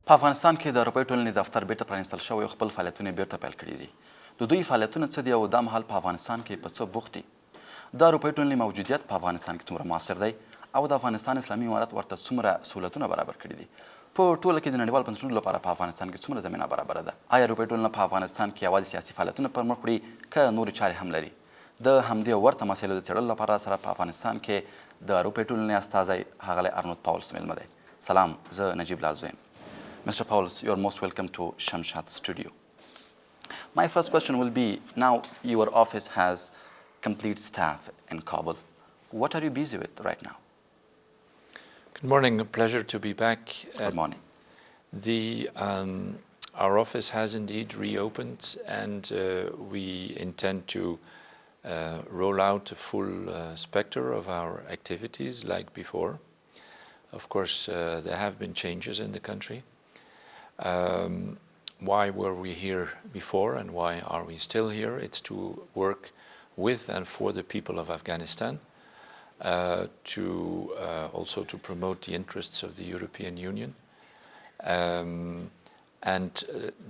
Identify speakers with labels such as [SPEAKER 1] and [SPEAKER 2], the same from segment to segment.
[SPEAKER 1] په افغانستان کې د اروپایي ټولنې دفتر بیرته پرانیستل شوی او خپل فعالیتونه بیرته پیل کړي دي. د دوی فعالیتونه څه دي او دا مهال په افغانستان کې په څه بوخت دي؟ د اروپایي ټولنې موجودیت په افغانستان کې څومره موثر دی او د افغانستان اسلامي امارت ورته څومره سهولتونه برابر کړي دي؟ په ټوله کې د نړیوال بنسټونو لپاره په افغانستان کې څومره زمینه برابره ده؟ آیا اروپایي ټولنه په افغانستان کې یوازې سیاسي فعالیتونه پر مخ وړي که نورې چارې هم لري؟ د همدې ورته مسایلو د څېړلو لپاره سره په افغانستان کې د اروپایي ټولنې استازی ښاغلی ارنوت پاولس مېلمه دی. سلام، زه نجیب لال زویم. Mr. Pauwels, you're most welcome to Shamshat Studio. My first question will be, now your office has complete staff in Kabul. What are you busy with right now?
[SPEAKER 2] Good morning, a pleasure to be back.
[SPEAKER 1] Good morning.
[SPEAKER 2] Our office has indeed reopened, and we intend to roll out a full spectre of our activities like before. Of course, there have been changes in the country. Why were we here before and why are we still here? It's to work with and for the people of Afghanistan, also to promote the interests of the European Union.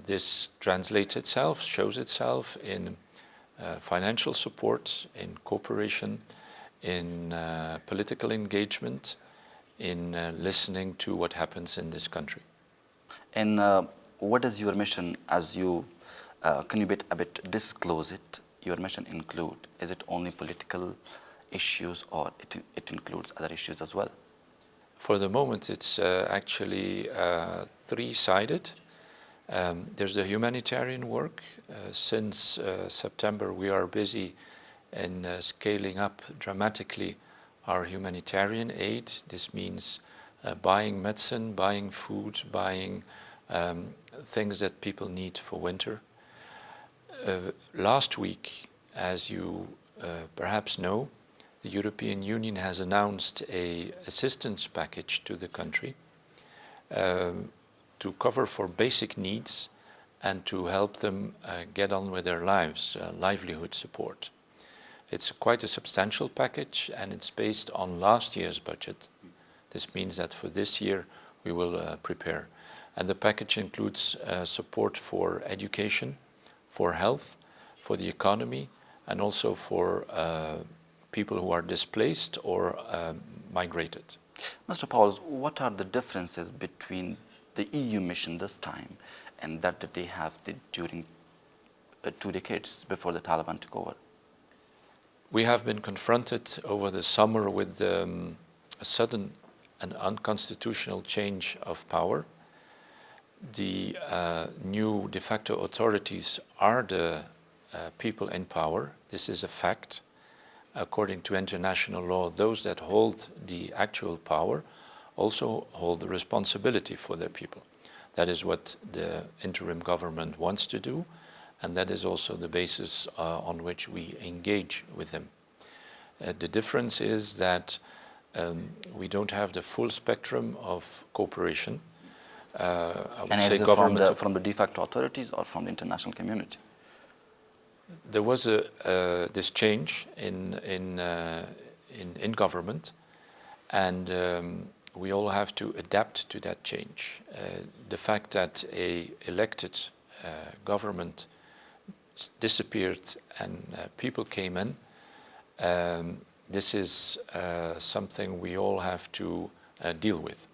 [SPEAKER 2] This translates itself, shows itself in financial support, in cooperation, in political engagement, in listening to what happens in this country.
[SPEAKER 1] And what is your mission as you, can you a bit disclose it? Your mission include, is it only political issues or it includes other issues as well?
[SPEAKER 2] For the moment it's actually three-sided. There's the humanitarian work. Since September we are busy in scaling up dramatically our humanitarian aid. This means buying medicine, buying food, buying things that people need for winter. Last week, as you perhaps know, the European Union has announced an assistance package to the country to cover for basic needs and to help them get on with their lives, livelihood support. It's quite a substantial package and it's based on last year's budget. This means that for this year we will prepare. And the package includes support for education, for health, for the economy, and also for people who are displaced or migrated.
[SPEAKER 1] Mr. Pauwels, what are the differences between the EU mission this time and that they have did during 2 decades before the Taliban took over?
[SPEAKER 2] We have been confronted over the summer with a sudden and unconstitutional change of power. The new de facto authorities are the people in power. This is a fact. According to international law, those that hold the actual power also hold the responsibility for their people. That is what the interim government wants to do, and that is also the basis on which we engage with them. The difference is that we don't have the full spectrum of cooperation.
[SPEAKER 1] And is it from the de facto authorities or from the international community?
[SPEAKER 2] There was this change in government, and we all have to adapt to that change. The fact that an elected government disappeared and people came in, this is something we all have to deal with.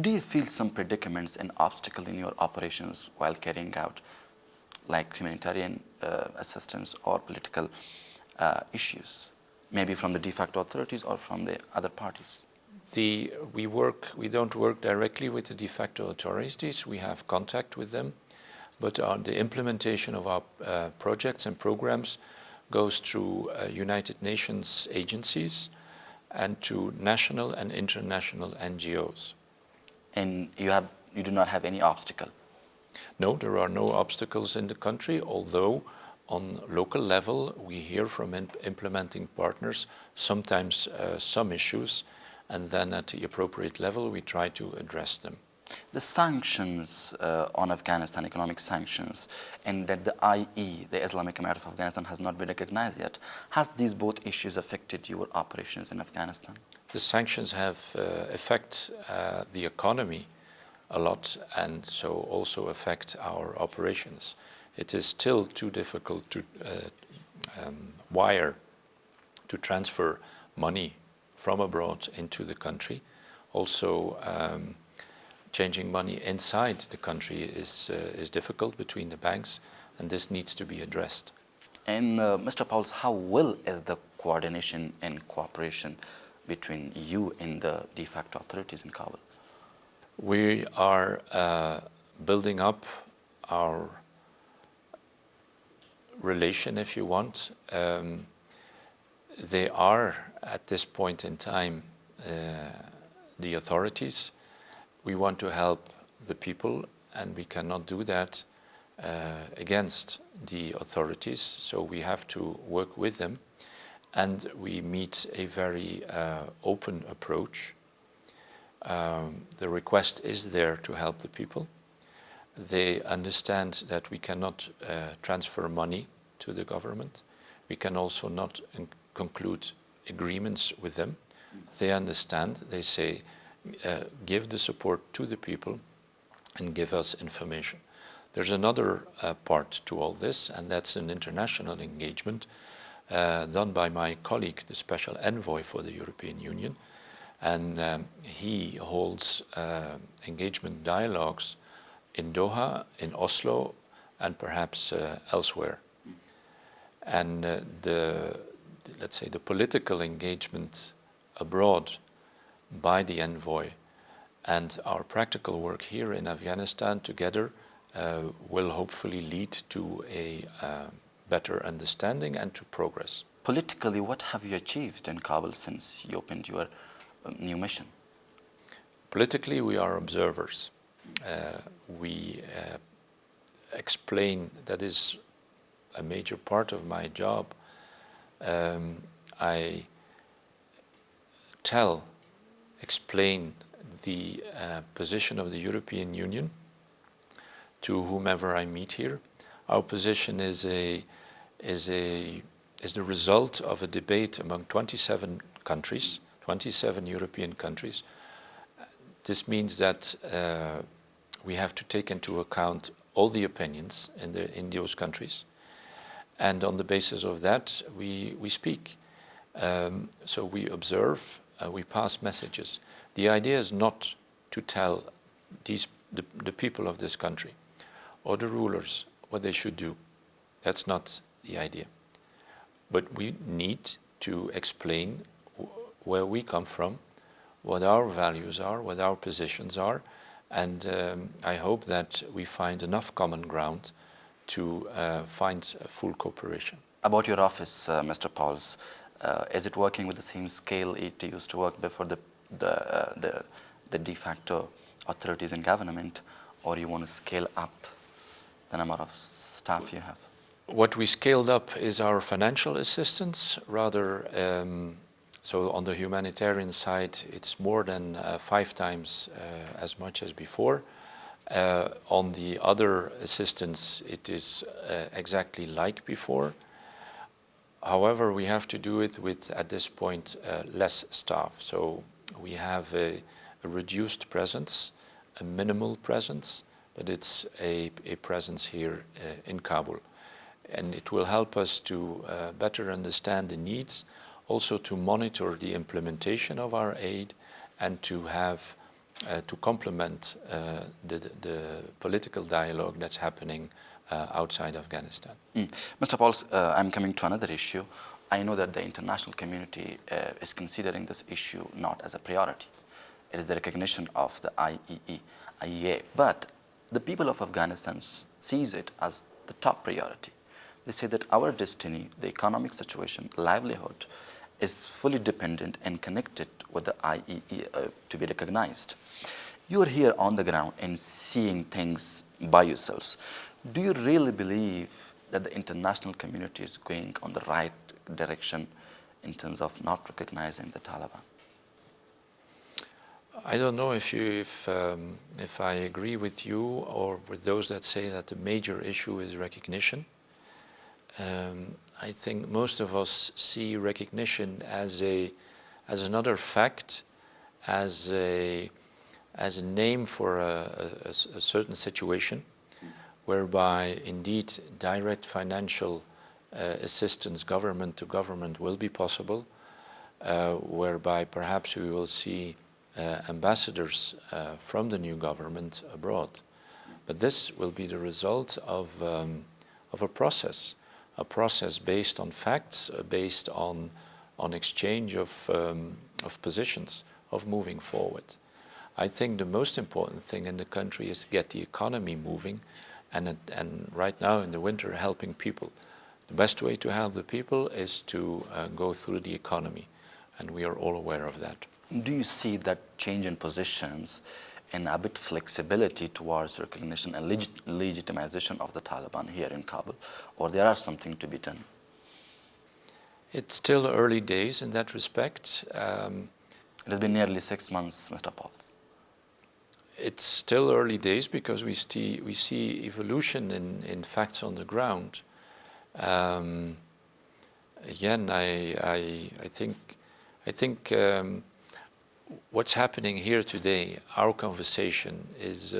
[SPEAKER 1] Do you feel some predicaments and obstacles in your operations while carrying out like humanitarian assistance or political issues, maybe from the de facto authorities or from the other parties?
[SPEAKER 2] We don't work directly with the de facto authorities. We have contact with them, but the implementation of our projects and programs goes through United Nations agencies and to national and international NGOs.
[SPEAKER 1] And you do not have any obstacle?
[SPEAKER 2] No, there are no obstacles in the country, although on local level we hear from implementing partners sometimes some issues, and then at the appropriate level we try to address them.
[SPEAKER 1] The sanctions on Afghanistan, economic sanctions, and that the IE, the Islamic Emirate of Afghanistan, has not been recognized yet, has these both issues affected your operations in Afghanistan?
[SPEAKER 2] The sanctions have affected the economy a lot and so also affect our operations. It is still too difficult to wire, to transfer money from abroad into the country. Also, changing money inside the country is difficult between the banks, and this needs to be addressed.
[SPEAKER 1] And Mr. Pauwels, how well is the coordination and cooperation between you and the de facto authorities in Kabul?
[SPEAKER 2] We are building up our relation, if you want. They are, at this point in time, the authorities. We want to help the people, and we cannot do that against the authorities, so we have to work with them, and we meet a very open approach. The request is there to help the people. They understand that we cannot transfer money to the government. We can also not conclude agreements with them. They understand, they say, give the support to the people and give us information. There's another part to all this, and that's an international engagement done by my colleague, the Special Envoy for the European Union, and he holds engagement dialogues in Doha, in Oslo, and perhaps elsewhere. And let's say the political engagement abroad by the envoy and our practical work here in Afghanistan together will hopefully lead to a better understanding and to progress.
[SPEAKER 1] Politically, what have you achieved in Kabul since you opened your new mission?
[SPEAKER 2] Politically, we are observers. We explain, that is a major part of my job. I explain the position of the European Union to whomever I meet here. Our position is the result of a debate among 27 countries, 27 European countries. This means that we have to take into account all the opinions in those countries, and on the basis of that we speak. So we observe, we pass messages. The idea is not to tell the people of this country or the rulers what they should do. That's not the idea. But we need to explain where we come from, what our values are, what our positions are, and I hope that we find enough common ground to find full cooperation. About your office, Mr. Pauwels, is it working with the same scale it used to work before the de facto authorities in government, or you want to scale up the number of staff you have? What we scaled up is our financial assistance, rather. So on the humanitarian side, it's more than 5 times as much as before. On the other assistance, it is exactly like before. However, we have to do it with, at this point, less staff. So we have a reduced presence, a minimal presence, but it's a presence here in Kabul. And it will help us to better understand the needs, also to monitor the implementation of our aid, and to have to complement the political dialogue that's happening outside Afghanistan. Mr. Pauwels, I'm coming to another issue. I know that the international community is considering this issue not as a priority. It is the recognition of the IEA, but the people of Afghanistan sees it as the top priority. They say that our destiny, the economic situation, livelihood, is fully dependent and connected with the IEA to be recognized. You are here on the ground and seeing things by yourselves. Do you really believe that the international community is going on the right direction in terms of not recognizing the Taliban? I don't know if I agree with you or with those that say that the major issue is recognition. I think most of us see recognition as another fact, as as a name for a certain situation whereby indeed direct financial assistance government to government will be possible, whereby perhaps we will see ambassadors from the new government abroad. But this will be the result of a process based on facts, based on exchange of positions, of moving forward. I think the most important thing in the country is to get the economy moving, and right now in the winter helping people. The best way to help the people is to go through the economy, and we are all aware of that.
[SPEAKER 1] Do you see that change in positions and a bit flexibility towards recognition and legitimization of the Taliban here in Kabul, or there are something to be done?
[SPEAKER 2] It's still early days in that respect.
[SPEAKER 1] It has been nearly 6 months, Mr. Pauwels.
[SPEAKER 2] It's still early days because we see evolution in facts on the ground. Again, I think what's happening here today, our conversation, is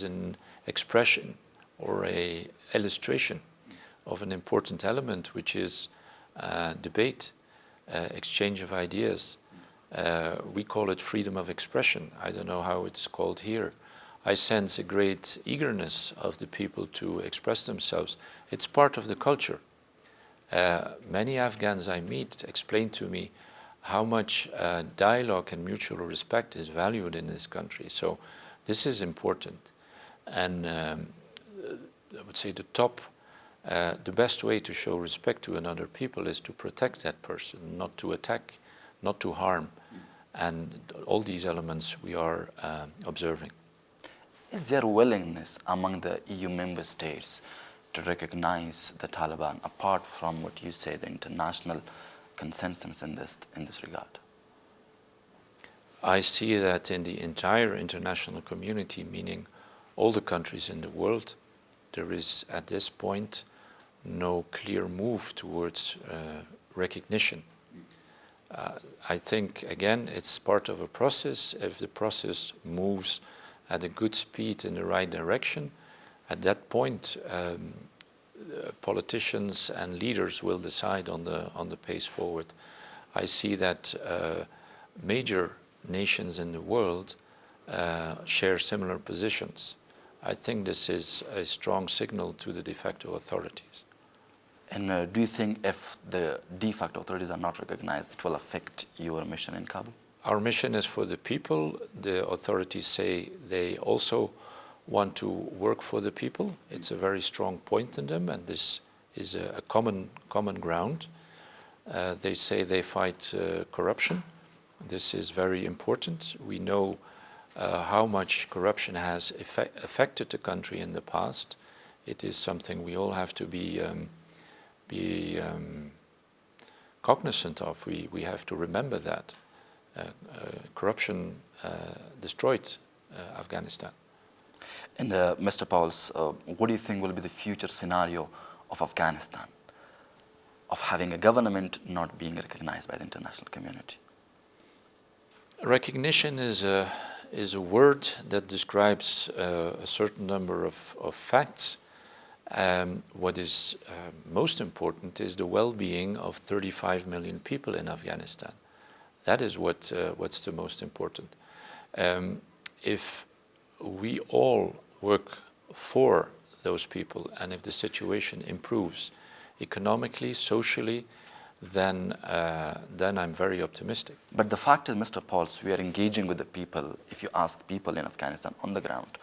[SPEAKER 2] an expression or a illustration of an important element, which is debate, exchange of ideas. We call it freedom of expression. I don't know how it's called here. I sense a great eagerness of the people to express themselves. It's part of the culture. Many Afghans I meet explain to me how much dialogue and mutual respect is valued in this country. So this is important. And I would say the best way to show respect to another people is to protect that person, not to attack, not to harm. And all these elements we are observing.
[SPEAKER 1] Is there willingness among the EU member states to recognize the Taliban, apart from what you say, the international consensus in this regard?
[SPEAKER 2] I see that in the entire international community, meaning all the countries in the world, there is at this point no clear move towards recognition. I think, again, it's part of a process. If the process moves at a good speed in the right direction, at that point, politicians and leaders will decide on the pace forward. I see that major nations in the world share similar positions. I think this is a strong signal to the de facto authorities.
[SPEAKER 1] And do you think if the de facto authorities are not recognized, it will affect your mission in Kabul?
[SPEAKER 2] Our mission is for the people. The authorities say they also want to work for the people. It's a very strong point in them, and this is a common ground. They say they fight corruption. This is very important. We know how much corruption has affected the country in the past. It is something we all have to be cognizant of. We have to remember that. Corruption destroyed Afghanistan.
[SPEAKER 1] And Mr. Pauwels, what do you think will be the future scenario of Afghanistan, of having a government not being recognized by the international community?
[SPEAKER 2] Recognition is a word that describes a certain number of facts. What is most important is the well-being of 35 million people in Afghanistan. That is what's the most important. If we all work for those people, and if the situation improves economically, socially, then I'm very optimistic.
[SPEAKER 1] But the fact is, Mr. Pauwels, we are engaging with the people. If you ask people in Afghanistan on the ground,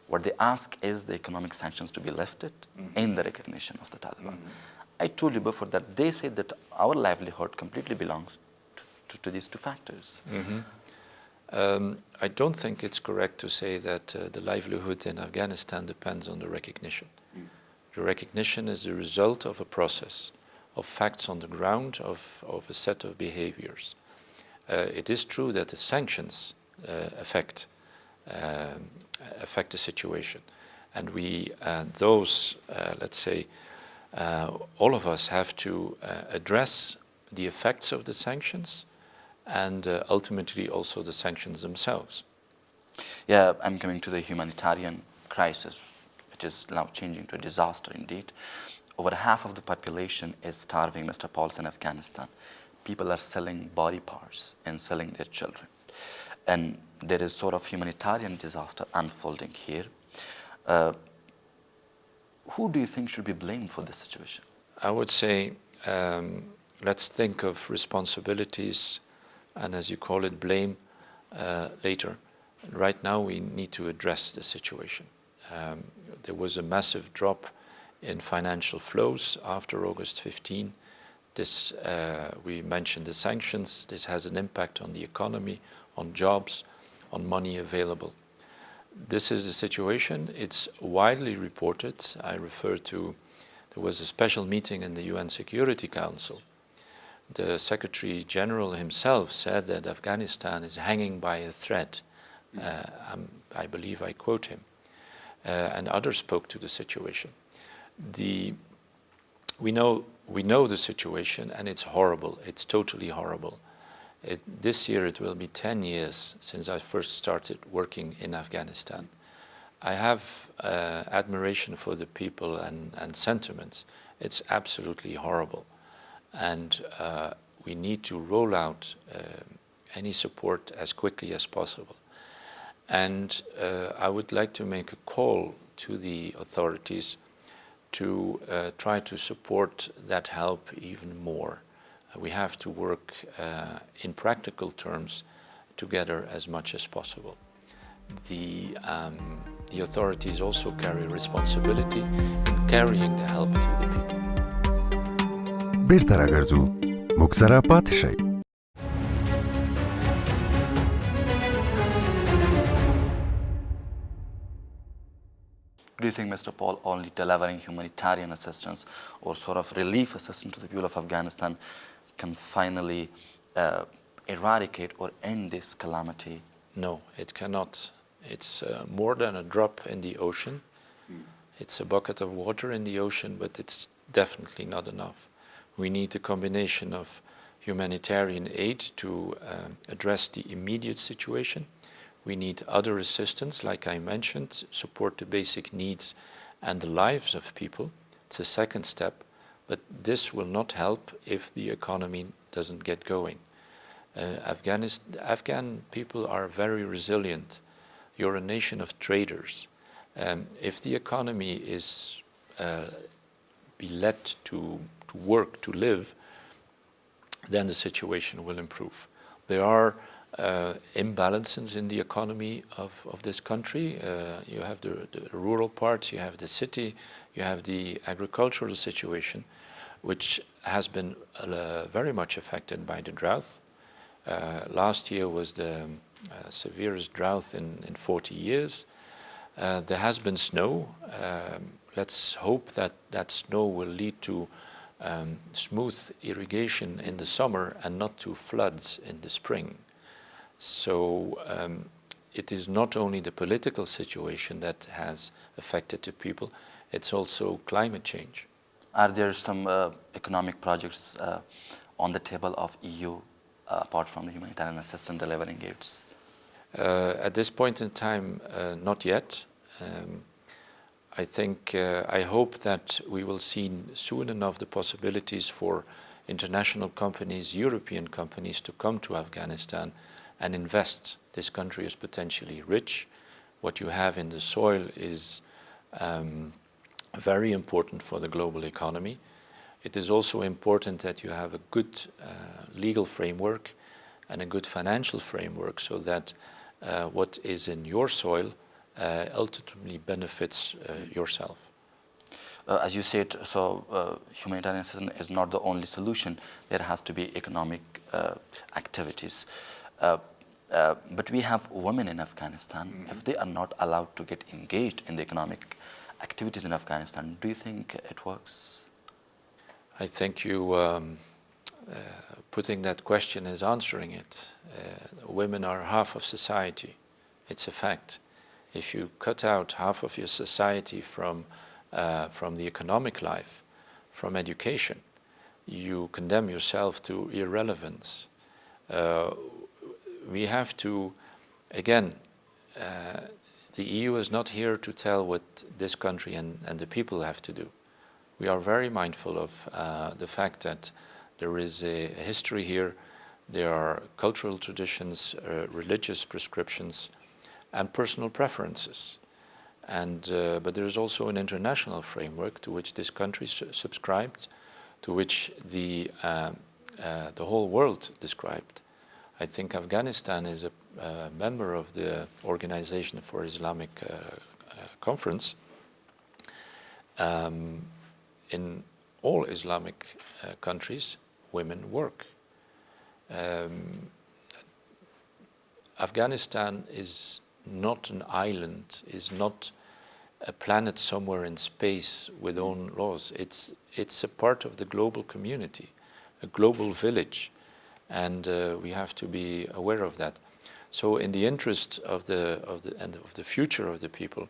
[SPEAKER 1] what they ask is the economic sanctions to be lifted in the recognition of the Taliban. I told you before that they say that our livelihood completely belongs to these two factors.
[SPEAKER 2] I don't think it's correct to say that the livelihood in Afghanistan depends on the recognition. The recognition is the result of a process, of facts on the ground, of a set of behaviors. It is true that the sanctions affect the situation. And let's say, all of us have to address the effects of the sanctions and ultimately also the sanctions themselves.
[SPEAKER 1] Yeah, I'm coming to the humanitarian crisis, which is now changing to a disaster indeed. Over half of the population is starving, Mr. Pauwels, in Afghanistan. People are selling body parts and selling their children. And there is sort of humanitarian disaster unfolding here. Who do you think should be blamed for this situation?
[SPEAKER 2] I would say let's think of responsibilities and, as you call it, blame later. Right now we need to address the situation. There was a massive drop in financial flows after August 15. This, we mentioned the sanctions. This has an impact on the economy, on jobs, on money available. This is the situation. It's widely reported. I refer to, there was a special meeting in the UN Security Council. The Secretary General himself said that Afghanistan is hanging by a thread. I believe I quote him. And others spoke to the situation. We know the situation, and it's horrible. It's totally horrible. This year it will be 10 years since I first started working in Afghanistan. I have admiration for the people and sentiments. It's absolutely horrible. And we need to roll out any support as quickly as possible. And I would like to make a call to the authorities to try to support that help even more. We have to work in practical terms together as much as possible. The authorities also carry responsibility in carrying the help to the people.
[SPEAKER 3] بیرته راګرځو موږ سره پاتې شئ.
[SPEAKER 1] Do you think, Mr. Paul, only delivering humanitarian assistance or sort of relief assistance to the people of Afghanistan can finally eradicate or end this calamity?
[SPEAKER 2] No, it cannot. It's more than a drop in the ocean. It's a bucket of water in the ocean, but it's definitely not enough. We need a combination of humanitarian aid to address the immediate situation. We need other assistance, like I mentioned, support the basic needs and the lives of people. It's a second step, but this will not help if the economy doesn't get going. Afghan people are very resilient. You're a nation of traders. If the economy is be let to work, to live, then the situation will improve. There are imbalances in the economy of this country. You have the rural parts, you have the city, you have the agricultural situation, which has been very much affected by the drought. Last year was the severest drought in 40 years. There has been snow. Let's hope that that snow will lead to smooth irrigation in the summer and not to floods in the spring. So it is not only the political situation that has affected the people, it's also climate change.
[SPEAKER 1] Are there some economic projects on the table of EU apart from the Humanitarian Assistance Delivering Aids?
[SPEAKER 2] At this point in time, not yet. I hope that we will see soon enough the possibilities for international companies, European companies, to come to Afghanistan and invest. This country is potentially rich. What you have in the soil is very important for the global economy. It is also important that you have a good legal framework and a good financial framework so that what is in your soil ultimately benefits yourself.
[SPEAKER 1] As you said, humanitarian assistance is not the only solution. There has to be economic activities. But we have women in Afghanistan. Mm-hmm. If they are not allowed to get engaged in the economic activities in Afghanistan, do you think it works?
[SPEAKER 2] I think you putting that question is answering it. Women are half of society. It's a fact. If you cut out half of your society from the economic life, from education, you condemn yourself to irrelevance. We have to, again, the EU is not here to tell what this country and the people have to do. We are very mindful of the fact that there is a history here, there are cultural traditions, religious prescriptions, and personal preferences. But there is also an international framework to which this country subscribed, to which the whole world described. I think Afghanistan is a member of the Organization for Islamic Conference. In all Islamic countries, women work. Afghanistan is not an island, is not a planet somewhere in space with own laws. It's a part of the global community, a global village, and we have to be aware of that. So, in the interest of the future of the people,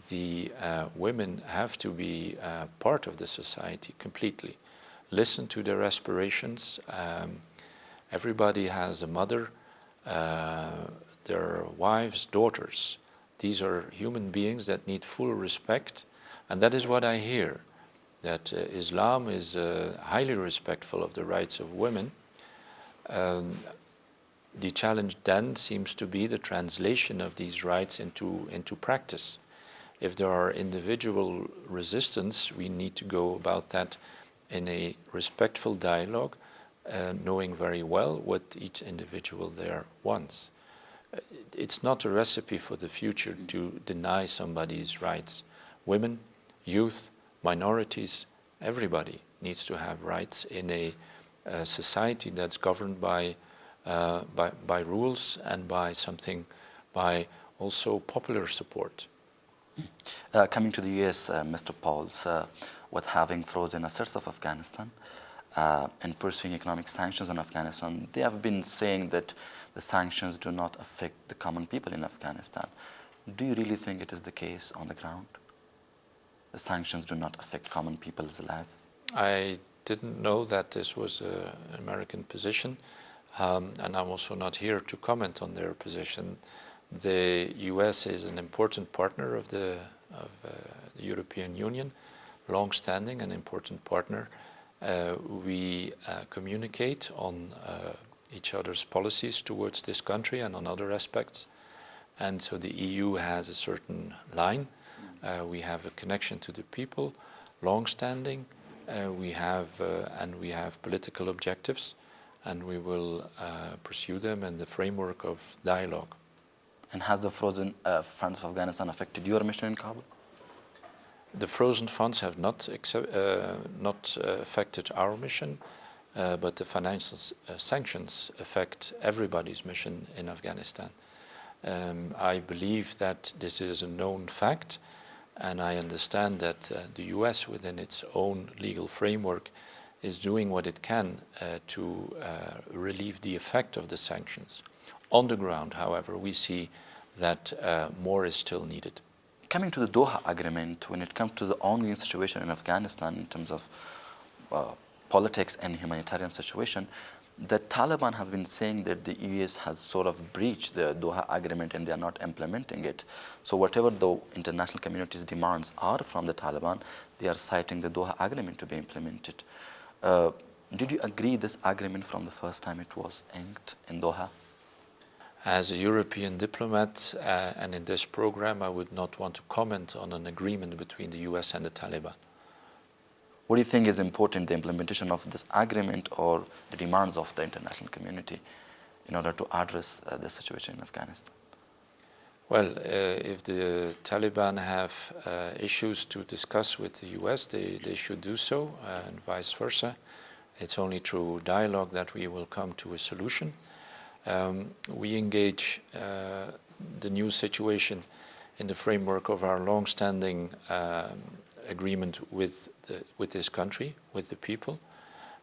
[SPEAKER 2] the women have to be part of the society completely. Listen to their aspirations. Everybody has a mother, their wives, daughters. These are human beings that need full respect, and that is what I hear, that Islam is highly respectful of the rights of women. The challenge then seems to be the translation of these rights into practice. If there are individual resistance, we need to go about that in a respectful dialogue, knowing very well what each individual there wants. It's not a recipe for the future to deny somebody's rights. Women, youth, minorities, everybody needs to have rights in a society that's governed by rules and by also popular support.
[SPEAKER 1] Coming to the US, Mr. Pauwels, with having frozen assets of Afghanistan and pursuing economic sanctions on Afghanistan, they have been saying that the sanctions do not affect the common people in Afghanistan. Do you really think it is the case on the ground? The sanctions do not affect common people's lives?
[SPEAKER 2] I didn't know that this was an American position, and I'm also not here to comment on their position. The US is an important partner of the European Union, long-standing and important partner. We communicate on each other's policies towards this country and on other aspects. And so the EU has a certain line. We have a connection to the people, long-standing. We have political objectives, and we will pursue them in the framework of dialogue.
[SPEAKER 1] And has the frozen funds of Afghanistan affected your mission in Kabul?
[SPEAKER 2] The frozen funds have not affected our mission, but the financial sanctions affect everybody's mission in Afghanistan. I believe that this is a known fact, and I understand that the US, within its own legal framework, is doing what it can to relieve the effect of the sanctions. On the ground, however, we see that more is still needed.
[SPEAKER 1] Coming to the Doha Agreement, when it comes to the ongoing situation in Afghanistan in terms of politics and humanitarian situation, the Taliban have been saying that the US has sort of breached the Doha Agreement and they are not implementing it. So whatever the international community's demands are from the Taliban, they are citing the Doha Agreement to be implemented. Did you agree this agreement from the first time it was inked in Doha?
[SPEAKER 2] As a European diplomat and in this program, I would not want to comment on an agreement between the US and the Taliban.
[SPEAKER 1] What do you think is important, the implementation of this agreement or the demands of the international community in order to address the situation in Afghanistan?
[SPEAKER 2] Well, if the Taliban have issues to discuss with the US, they should do so, and vice versa. It's only through dialogue that we will come to a solution. We engage the new situation in the framework of our long-standing agreement with this country, with the people,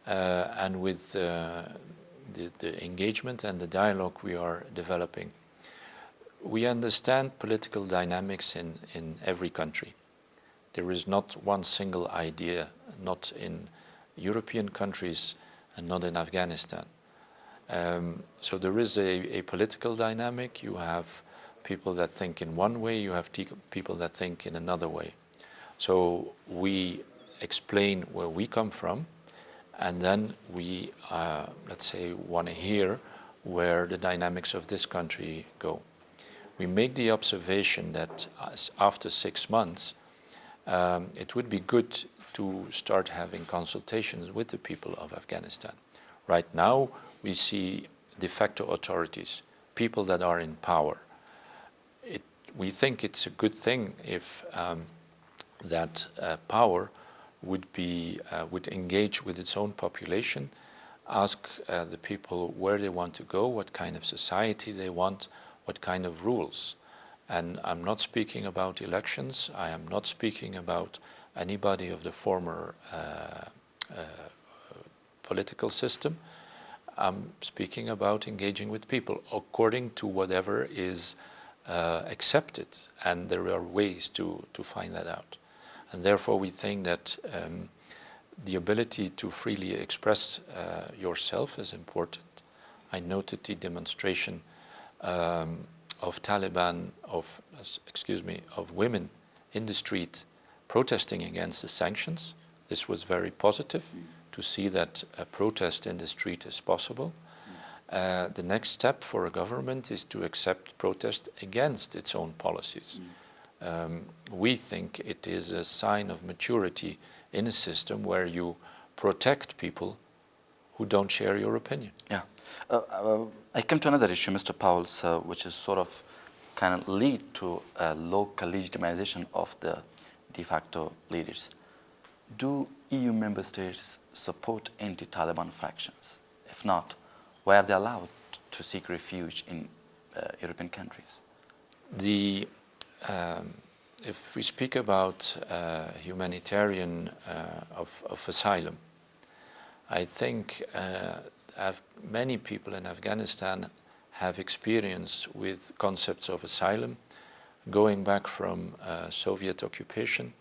[SPEAKER 2] and with the engagement and the dialogue we are developing. We understand political dynamics in every country. There is not one single idea, not in European countries and not in Afghanistan. So there is a political dynamic. You have people that think in one way, you have people that think in another way. So we explain where we come from, and then we, let's say, want to hear where the dynamics of this country go. We make the observation that after 6 months, it would be good to start having consultations with the people of Afghanistan. Right now, we see de facto authorities, people that are in power. We think it's a good thing if that power would engage with its own population, ask the people where they want to go, what kind of society they want, what kind of rules. And I'm not speaking about elections. I am not speaking about anybody of the former political system. I'm speaking about engaging with people according to whatever is accepted, and there are ways to find that out. And therefore we think that the ability to freely express yourself is important. I noted the demonstration of women in the street protesting against the sanctions. This was very positive to see that a protest in the street is possible. The next step for a government is to accept protest against its own policies. We think it is a sign of maturity in a system where you protect people who don't share your opinion.
[SPEAKER 1] Yeah. I come to another issue, Mr. Pauwels, which is sort of kind of lead to a local legitimization of the de facto leaders. Do EU member states support anti-Taliban fractions? If not, why are they allowed to seek refuge in European countries?
[SPEAKER 2] If we speak about humanitarian of asylum, I think many people in Afghanistan have experience with concepts of asylum, going back from Soviet occupation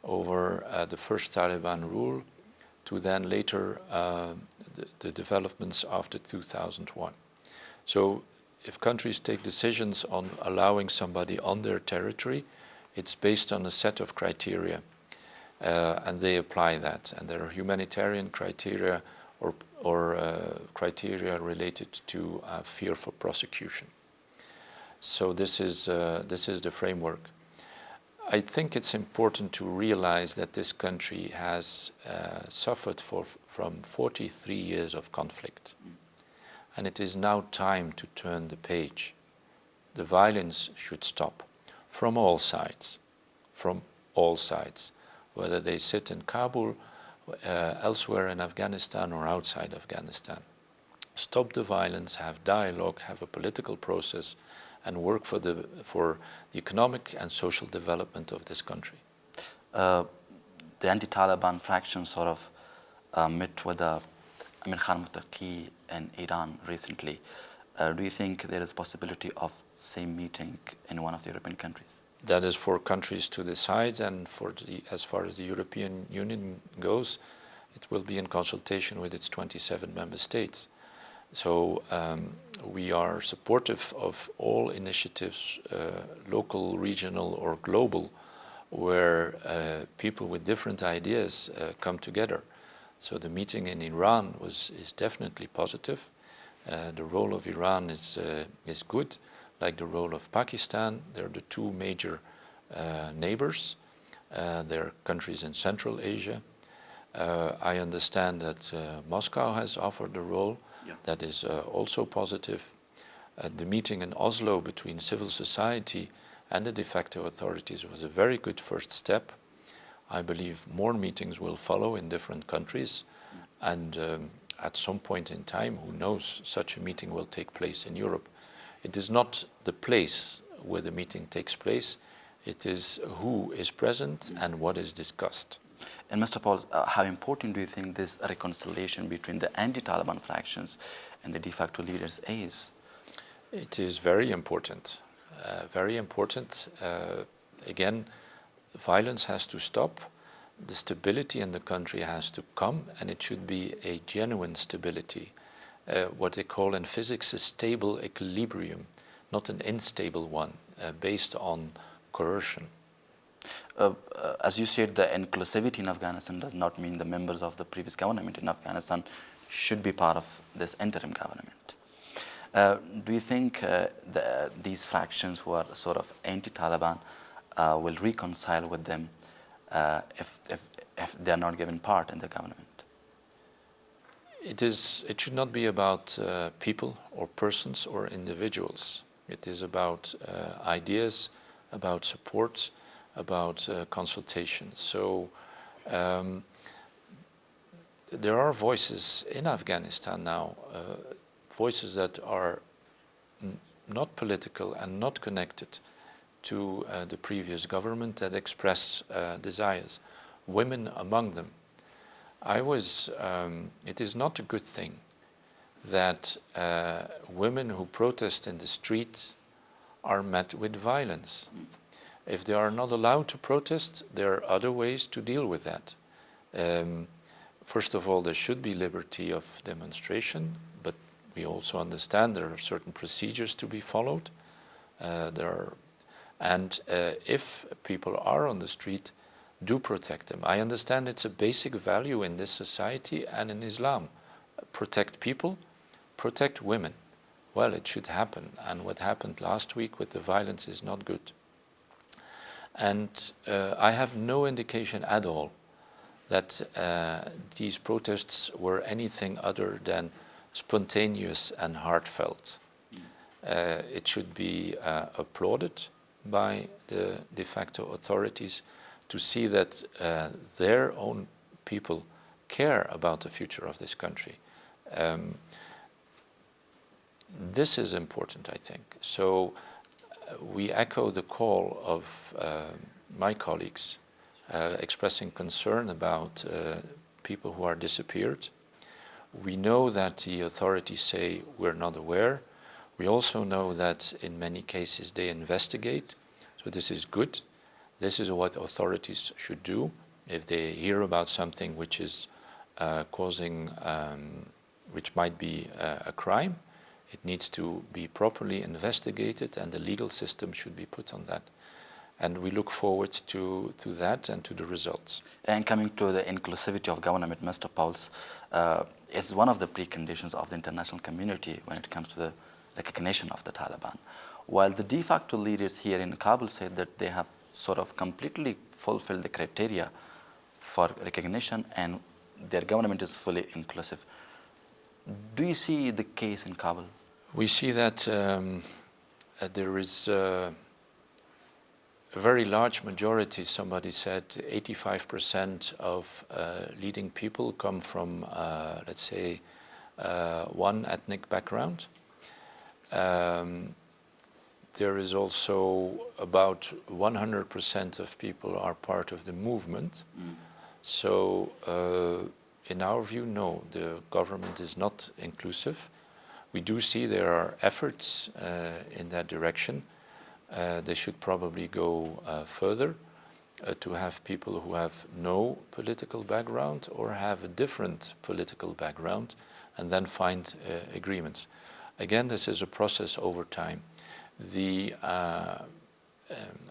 [SPEAKER 2] over the first Taliban rule to then later the developments after 2001. So if countries take decisions on allowing somebody on their territory, it's based on a set of criteria, and they apply that. And there are humanitarian criteria or criteria related to fear for prosecution. So this is the framework. I think it's important to realize that this country has suffered from 43 years of conflict. And it is now time to turn the page. The violence should stop from all sides, whether they sit in Kabul, elsewhere in Afghanistan or outside Afghanistan. Stop the violence, have dialogue, have a political process, and work for the economic and social development of this country.
[SPEAKER 1] The anti-Taliban faction sort of met with Amir Khan Muttaqi in Iran recently. Do you think there is a possibility of same meeting in one of the European countries?
[SPEAKER 2] That is for countries to decide, and as far as the European Union goes, it will be in consultation with its 27 member states. So we are supportive of all initiatives, local, regional or global, where people with different ideas come together. So the meeting in Iran is definitely positive. The role of Iran is good, like the role of Pakistan. They're the two major neighbors. They're countries in Central Asia. I understand that Moscow has offered a role. Yeah. That is also positive. The meeting in Oslo between civil society and the de facto authorities was a very good first step. I believe more meetings will follow in different countries, and at some point in time, who knows, such a meeting will take place in Europe. It is not the place where the meeting takes place, it is who is present and what is discussed.
[SPEAKER 1] And Mr. Pauwels, how important do you think this reconciliation between the anti-Taliban fractions and the de facto leaders is?
[SPEAKER 2] It is very important. Again, violence has to stop. The stability in the country has to come, and it should be a genuine stability. What they call in physics a stable equilibrium. not an unstable one based on coercion.
[SPEAKER 1] As you said, the inclusivity in Afghanistan does not mean the members of the previous government in Afghanistan should be part of this interim government. Do you think these fractions who are sort of anti-Taliban will reconcile with them if they are not given part in the government?
[SPEAKER 2] It should not be about people or persons or individuals. It is about ideas, about support, about consultation. So there are voices in Afghanistan now, voices that are not political and not connected to the previous government that express desires, women among them. It is not a good thing that women who protest in the street are met with violence. If they are not allowed to protest, there are other ways to deal with that. First of all, there should be liberty of demonstration, but we also understand there are certain procedures to be followed. If people are on the street, do protect them. I understand it's a basic value in this society and in Islam. Protect people, protect women. Well, it should happen, and what happened last week with the violence is not good. And I have no indication at all that these protests were anything other than spontaneous and heartfelt. It should be applauded by the de facto authorities to see that their own people care about the future of this country. This is important, I think. So we echo the call of my colleagues expressing concern about people who are disappeared. We know that the authorities say we're not aware. We also know that in many cases they investigate. So this is good. This is what authorities should do. If they hear about something which is which might be a crime, it needs to be properly investigated, and the legal system should be put on that. And we look forward to that and to the results.
[SPEAKER 1] And coming to the inclusivity of government, Mr. Pauwels, it's one of the preconditions of the international community when it comes to the recognition of the Taliban. While the de facto leaders here in Kabul said that they have sort of completely fulfilled the criteria for recognition and their government is fully inclusive. Do you see the case in Kabul?
[SPEAKER 2] We see that there is a very large majority, somebody said 85% of leading people come from, let's say, one ethnic background. There is also about 100% of people are part of the movement. So in our view, no, the government is not inclusive. We do see there are efforts in that direction. They should probably go further to have people who have no political background or have a different political background and then find agreements. Again, this is a process over time.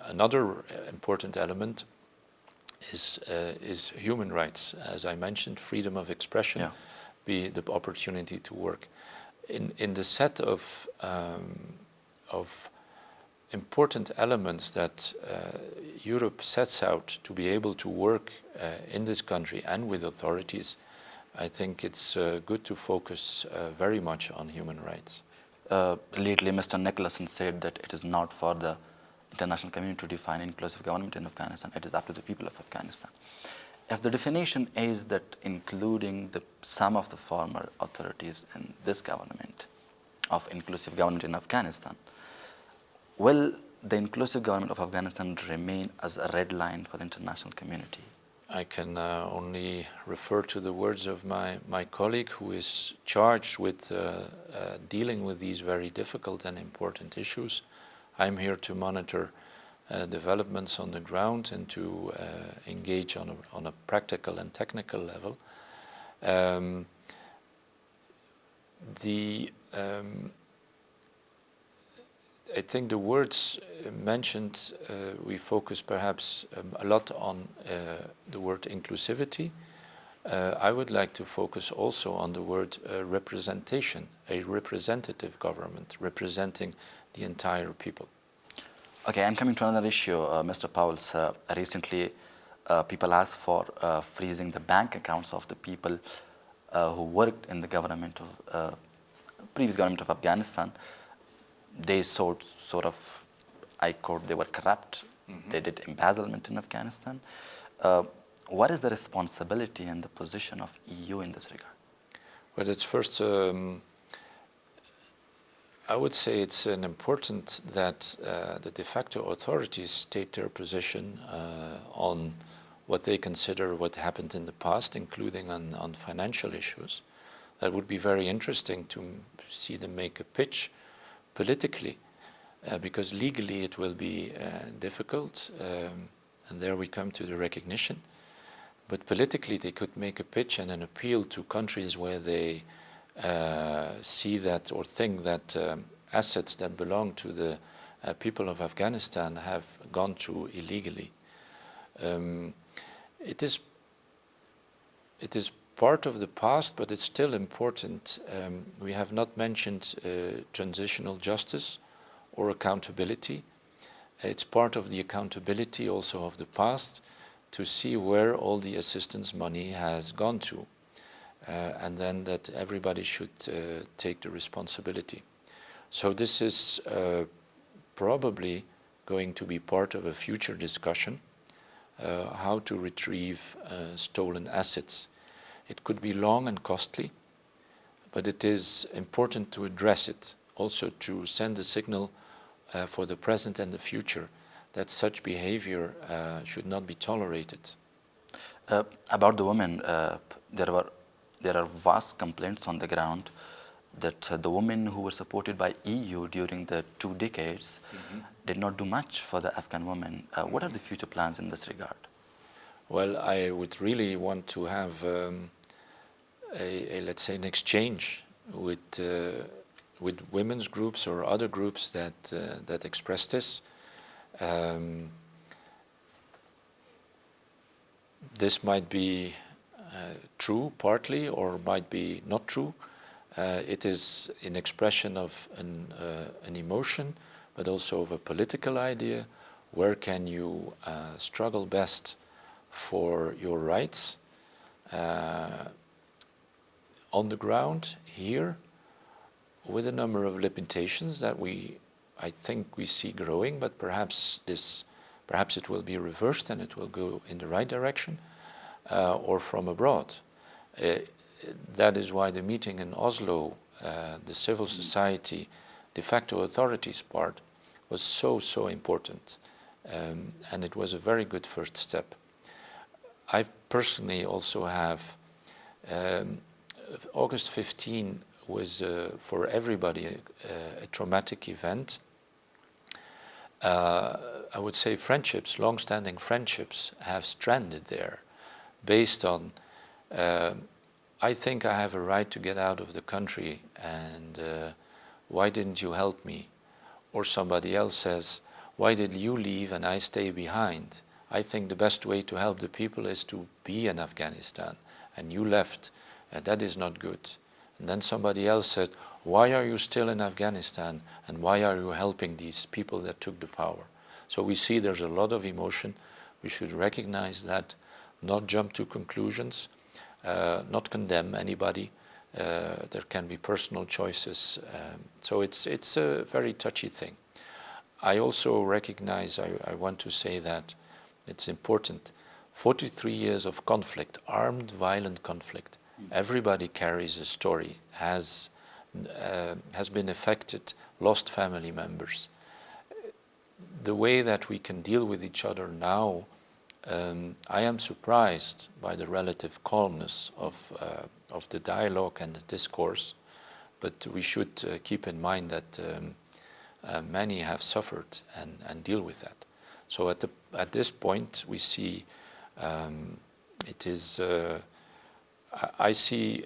[SPEAKER 2] Another important element is human rights. As I mentioned, freedom of expression, be the opportunity to work. In the set of important elements that Europe sets out to be able to work in this country and with authorities, I think it's good to focus very much on human rights.
[SPEAKER 1] Lately, Mr. Nicholson said that it is not for the international community to define inclusive government in Afghanistan. It is up to the people of Afghanistan. If the definition is that including some of the former authorities in this government of inclusive government in Afghanistan, will the inclusive government of Afghanistan remain as a red line for the international community?
[SPEAKER 2] I can only refer to the words of my colleague who is charged with dealing with these very difficult and important issues. I'm here to monitor developments on the ground and to engage on a practical and technical level. I think the words mentioned, we focus perhaps a lot on the word inclusivity. I would like to focus also on the word representation, a representative government representing the entire people.
[SPEAKER 1] Okay, I'm coming to another issue, Mr. Pauwels. Recently, people asked for freezing the bank accounts of the people who worked in the government of previous government of Afghanistan. They sort of, I quote, they were corrupt. They did embezzlement in Afghanistan. What is the responsibility and the position of EU in this regard?
[SPEAKER 2] Well, it's first, I would say it's important that the de facto authorities state their position on what they consider what happened in the past, including on financial issues. That would be very interesting to see them make a pitch politically, because legally it will be difficult, and there we come to the recognition. But politically they could make a pitch and an appeal to countries where they see that or think that assets that belong to the people of Afghanistan have gone through illegally. It is part of the past, but it's still important. We have not mentioned transitional justice or accountability. It's part of the accountability also of the past to see where all the assistance money has gone to, and then that everybody should take the responsibility. So this is probably going to be part of a future discussion, how to retrieve stolen assets. It could be long and costly, but it is important to address it, also to send a signal for the present and the future that such behavior should not be tolerated.
[SPEAKER 1] About the women, there are vast complaints on the ground that the women who were supported by EU during the 2 decades did not do much for the Afghan women. What are the future plans in this regard?
[SPEAKER 2] Well, I would really want to have let's say, an exchange with women's groups or other groups that express this. This might be true partly or might be not true. It is an expression of an emotion, but also of a political idea. Where can you struggle best for your rights? On the ground here, with a number of limitations that I think we see growing, but perhaps it will be reversed and it will go in the right direction, or from abroad. That is why the meeting in Oslo, the civil society, de facto authorities part, was so important, and it was a very good first step. I personally also have August 15 was for everybody a traumatic event. I would say friendships, long-standing friendships, have stranded there based on I think I have a right to get out of the country, and why didn't you help me? Or somebody else says, why did you leave and I stay behind? I think the best way to help the people is to be in Afghanistan, and you left. That is not good. And then somebody else said, why are you still in Afghanistan, and why are you helping these people that took the power? So we see there's a lot of emotion. We should recognize that, not jump to conclusions, not condemn anybody. There can be personal choices. So it's a very touchy thing. I also recognize, I want to say that it's important. 43 years of conflict, armed, violent conflict. Everybody carries a story, has been affected, lost family members. The way that we can deal with each other now, I am surprised by the relative calmness of the dialogue and the discourse, but we should keep in mind that many have suffered and deal with that. So at this point we see it is I see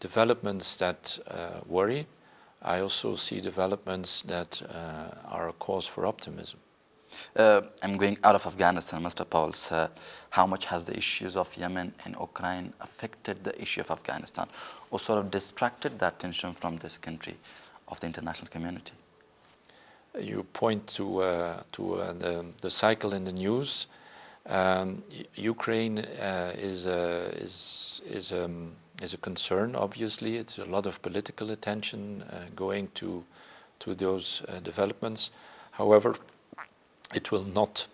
[SPEAKER 2] developments that worry. I also see developments that are a cause for optimism.
[SPEAKER 1] I'm going out of Afghanistan, Mr. Pauwels. How much has the issues of Yemen and Ukraine affected the issue of Afghanistan, or sort of distracted the attention from this country of the international community?
[SPEAKER 2] You point to the cycle in the news. Ukraine is a concern. Obviously, it's a lot of political attention going to those developments. However, it will not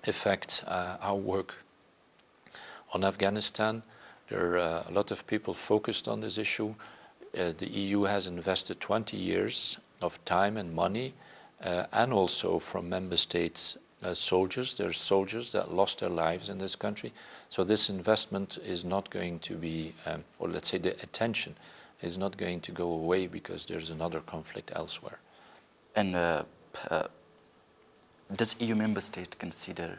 [SPEAKER 2] affect our work on Afghanistan. There are a lot of people focused on this issue. The EU has invested 20 years of time and money, and also from member states soldiers. There's soldiers that lost their lives in this country. So this investment is not going to be, or let's say the attention is not going to go away because there's another conflict elsewhere.
[SPEAKER 1] And does EU member state consider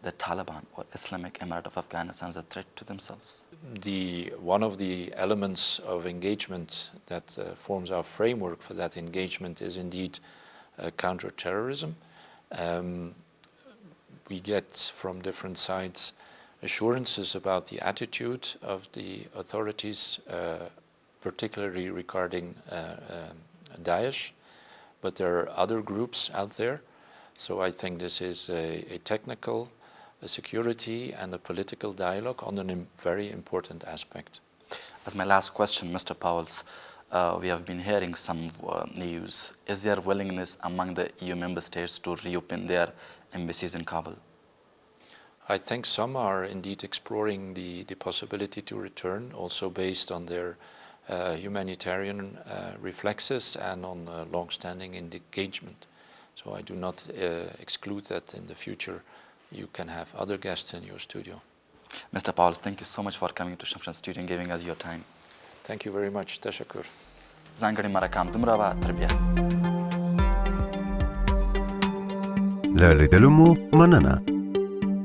[SPEAKER 1] the Taliban or Islamic Emirate of Afghanistan as a threat to themselves?
[SPEAKER 2] One of the elements of engagement that forms our framework for that engagement is indeed counterterrorism. We get from different sides assurances about the attitude of the authorities, particularly regarding Daesh, but there are other groups out there. So I think this is a technical, a security and a political dialogue on a very important aspect.
[SPEAKER 1] As my last question, Mr. Pauwels, we have been hearing some news. Is there willingness among the EU member states to reopen their embassies in Kabul?
[SPEAKER 2] I think some are indeed exploring the possibility to return, also based on their humanitarian reflexes and on long-standing engagement. So I do not exclude that in the future you can have other guests in your studio.
[SPEAKER 1] Mr. Pauwels, thank you so much for coming to Shamshan Studio and giving us your time.
[SPEAKER 2] Thank you very much. Tashakkur.
[SPEAKER 1] ځانګړي مرکام دومره به تر بیا.
[SPEAKER 3] له لیدلو مو مننه.